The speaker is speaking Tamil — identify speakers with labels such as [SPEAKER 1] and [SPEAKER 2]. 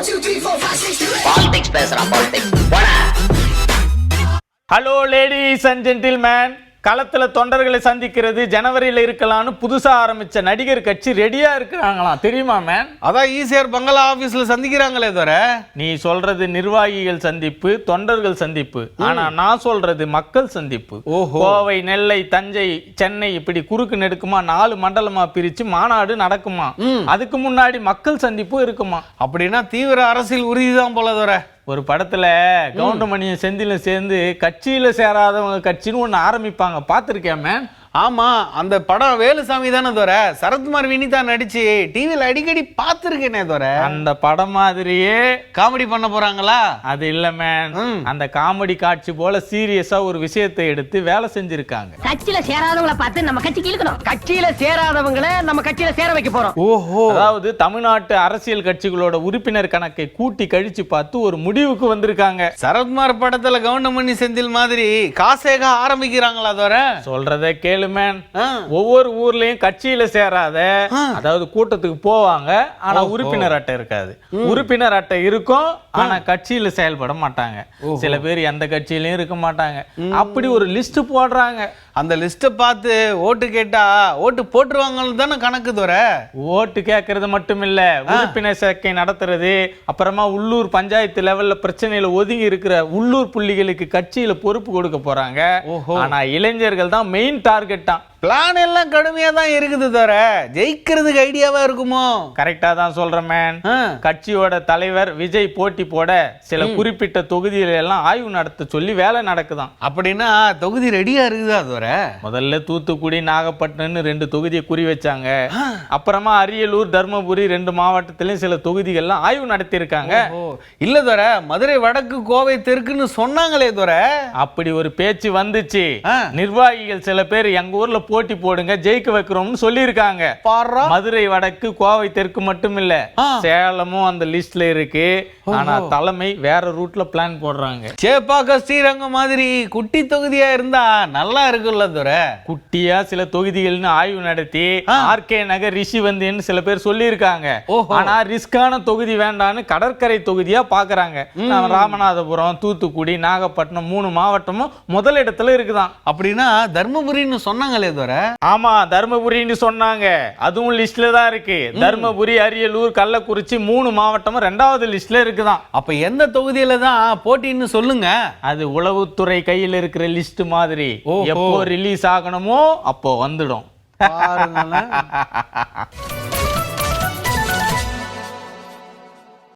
[SPEAKER 1] பாலிடிக்ஸ் பேசுறான் politics.
[SPEAKER 2] Hello ladies and gentlemen, களத்தில் தொண்டர்களை சந்திக்கிறது ஜனவரியில் இருக்கலாம்னு புதுசாக ஆரம்பித்த நடிகர் கட்சி ரெடியாக இருக்கிறாங்களாம், தெரியுமா மேன்?
[SPEAKER 3] அதான் ஈசிஆர் பங்களா ஆஃபீஸில் சந்திக்கிறாங்களே தவிர.
[SPEAKER 2] நீ சொல்றது நிர்வாகிகள் சந்திப்பு, தொண்டர்கள் சந்திப்பு. ஆனால் நான் சொல்றது மக்கள் சந்திப்பு. கோவை, நெல்லை, தஞ்சை, சென்னை இப்படி குறுக்கு நெடுக்குமா 4 மண்டலமா பிரித்து மாநாடு நடக்குமா. அதுக்கு முன்னாடி மக்கள் சந்திப்பு இருக்குமா.
[SPEAKER 3] அப்படின்னா தீவிர அரசியல் உறுதிதான் போல தவிர.
[SPEAKER 2] ஒரு படத்துல கவுண்டமணியும் செந்திலும் சேர்ந்து கட்சியில சேராதவங்க கட்சின்னு ஒண்ணு ஆரம்பிப்பாங்க, பாத்திருக்கேன் மேன்.
[SPEAKER 3] ஆமா, அந்த படம் வேலுசாமி தானே தவிர சரத்குமார் வினிதா நடிச்சு டிவியில் அடிக்கடி பார்த்துருக்கேனே தவிர.
[SPEAKER 2] அந்த படம் மாதிரியே
[SPEAKER 3] காமெடி பண்ண போறாங்களா?
[SPEAKER 2] அது இல்ல மேன், அந்த காமெடி காட்சி போல சீரியஸா ஒரு விஷயத்தை எடுத்து வேலை செஞ்சிருக்காங்க.
[SPEAKER 4] கட்சியில சேராதவங்களை பார்த்து நம்ம கட்சிக்கு இழுக்கணும், கட்சியில சேராதவங்களை நம்ம கட்சியில சேர வைக்க போறோம்.
[SPEAKER 3] ஓஹோ.
[SPEAKER 2] அதாவது தமிழ்நாட்டு அரசியல் கட்சிகளோட உறுப்பினர் கணக்கை கூட்டி கழிச்சு பார்த்து ஒரு முடிவுக்கு வந்திருக்காங்க.
[SPEAKER 3] சரத்குமார் படத்துல கவுண்டமணி செந்தில் மாதிரி காசேக ஆரம்பிக்கிறாங்களா தவிர.
[SPEAKER 2] சொல்றத கேளு மேன். ஒவ்வொரு ஊர்லயும் கட்சியில சேராத, அதாவது கூட்டத்துக்கு போவாங்க ஆனா உறுப்பினர் அட்டை இருக்காது. உறுப்பினர் அட்டை இருக்கும் ஆனா கட்சியில செயல்பட மாட்டாங்க. சில பேர் எந்த கட்சியிலயும் இருக்க மாட்டாங்க. அப்படி ஒரு லிஸ்ட் போடுறாங்க.
[SPEAKER 3] அந்த லிஸ்ட்டை பார்த்து ஓட்டு கேட்டா ஓட்டு போட்டுருவாங்கன்னு தானே கணக்கு தவிர.
[SPEAKER 2] ஓட்டு கேட்கறது மட்டும் இல்ல, உறுப்பினர் சேர்க்கை நடத்துறது, அப்புறமா உள்ளூர் பஞ்சாயத்து லெவல்ல பிரச்சனையில ஒதுங்கி இருக்கிற உள்ளூர் புள்ளிகளுக்கு கட்சியில பொறுப்பு கொடுக்க போறாங்க. ஆனா இளைஞர்கள் தான் மெயின் டார்கெட்டா.
[SPEAKER 3] பிளான் எல்லாம் கடுமையா தான் இருக்குது தவிர ஜெயிக்கிறதுக்கு ஐடியாவா இருக்குமோ?
[SPEAKER 2] கரெக்டா தான் சொல்றேன் மேன். கட்சியோட தலைவர் விஜய் போட்டி போட சில குறிப்பிட்ட தொகுதியில எல்லாம் ஆய்வு நடத்த சொல்லி வேலை நடக்குதான்.
[SPEAKER 3] அப்படின்னா தொகுதி ரெடியா இருக்குதா தவிர?
[SPEAKER 2] முதல்ல தூத்துக்குடி, நாகப்பட்டினம் 2 தொகுதியை குறி வச்சாங்க. அப்புறமா அரியலூர், தர்மபுரி 2 மாவட்டத்திலும் சில தொகுதிகள்லாம் ஆய்வு நடத்தி இருக்காங்க.
[SPEAKER 3] இல்ல தவிர மதுரை வடக்கு, கோவை தெற்குன்னு சொன்னாங்களே தவிர.
[SPEAKER 2] அப்படி ஒரு பேச்சு வந்துச்சு. நிர்வாகிகள் சில பேர் எங்க ஊர்ல போட்டி போடுங்க ஜெயிக்க வைக்கிறோம்னு சொல்லி இருக்காங்க. மதுரை வடக்கு, கோவை தெற்கு மட்டும் இல்ல, சேலமும் அந்த லிஸ்ட்ல இருக்கு. ஆனா தலைமை வேற ரூட்ல பிளான் போடுறாங்க.
[SPEAKER 3] சேப்பாக்க, ஸ்ரீரங்கம் மாதிரி குட்டி தொகுதியா இருந்தா நல்லா இருக்குல்ல தவிர.
[SPEAKER 2] குட்டியா சில தொகுதிகள்னு ஆய்வு நடத்தி ஆர்கே நகர், ரிஷிவந்தின்னு சில பேர் சொல்லி இருக்காங்க. ஆனா ரிஸ்கான தொகுதி வேண்டான்னு கடற்கரை தொகுதியா பாக்குறாங்க. ராமநாதபுரம், தூத்துக்குடி, நாகப்பட்டினம் 3 மாவட்டமும் முதலிடத்துல இருக்குதான்.
[SPEAKER 3] அப்படின்னா தர்மபுரின்னு சொன்னாங்களே தவிர.
[SPEAKER 2] ஆமா, தர்மபுரின்னு சொன்னாங்க, அதுவும் லிஸ்ட்ல தான் இருக்கு. தர்மபுரி, அரியலூர், கள்ளக்குறிச்சி 3 மாவட்டமும் 2வது லிஸ்ட்ல இருக்குதான்.
[SPEAKER 3] அப்ப எந்த தொகுதியில தான் போட்டின்னு சொல்லுங்க.
[SPEAKER 2] அது உளவுத்துறை கையில் இருக்கிற லிஸ்ட் மாதிரி. எப்போ ரிலீஸ் ஆகணுமோ அப்போ வந்துடும்.